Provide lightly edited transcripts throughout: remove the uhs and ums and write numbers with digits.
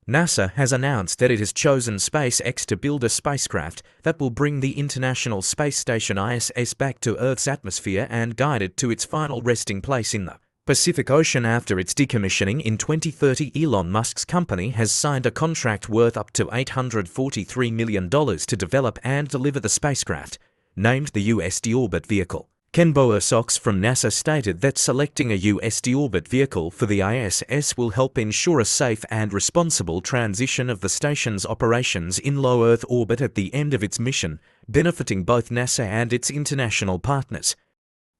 NASA has announced that it has chosen SpaceX to build a spacecraft that will bring the International Space Station ISS back to Earth's atmosphere and guide it to its final resting place in the Pacific Ocean after its decommissioning in 2030. Elon Musk's company has signed a contract worth up to $843 million to develop and deliver the spacecraft, named the US Deorbit Vehicle. Ken Bowersox from NASA stated that selecting a US Deorbit Vehicle for the ISS will help ensure a safe and responsible transition of the station's operations in low Earth orbit at the end of its mission, benefiting both NASA and its international partners.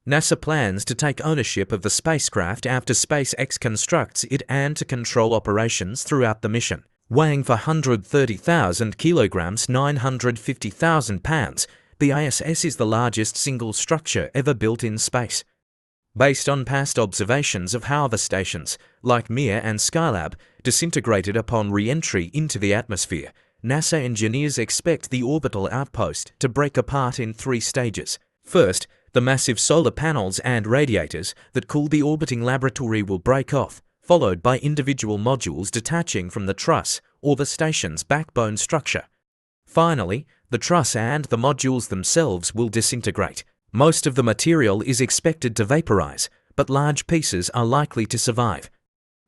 NASA plans to take ownership of the spacecraft after SpaceX constructs it and to control operations throughout the mission. Weighing 430,000 kilograms, 950,000 pounds, the ISS is the largest single structure ever built in space. Based on past observations of how the stations, like Mir and Skylab, disintegrated upon re-entry into the atmosphere, NASA engineers expect the orbital outpost to break apart in 3 stages. First, the massive solar panels and radiators that cool the orbiting laboratory will break off, followed by individual modules detaching from the truss or the station's backbone structure. Finally, the truss and the modules themselves will disintegrate. Most of the material is expected to vaporize, but large pieces are likely to survive.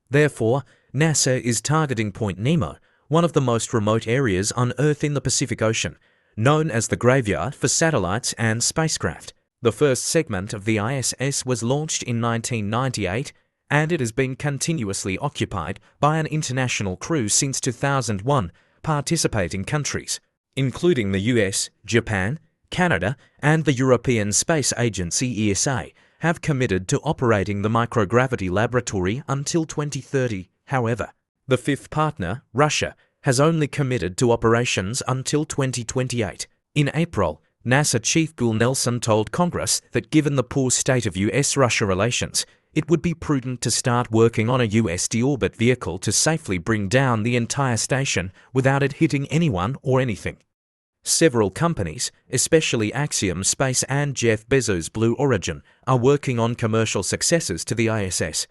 Therefore, NASA is targeting Point Nemo, one of the most remote areas on Earth in the Pacific Ocean, known as the graveyard for satellites and spacecraft. The first segment of the ISS was launched in 1998, and it has been continuously occupied by an international crew since 2001. Participating countries, including the US, Japan, Canada, and the European Space Agency (ESA), have committed to operating the microgravity laboratory until 2030. However, the 5th partner, Russia, has only committed to operations until 2028. In April, NASA Chief Gul Nelson told Congress that given the poor state of US-Russia relations, it would be prudent to start working on a US Deorbit Vehicle to safely bring down the entire station without it hitting anyone or anything. Several companies, especially Axiom Space and Jeff Bezos' Blue Origin, are working on commercial successors to the ISS.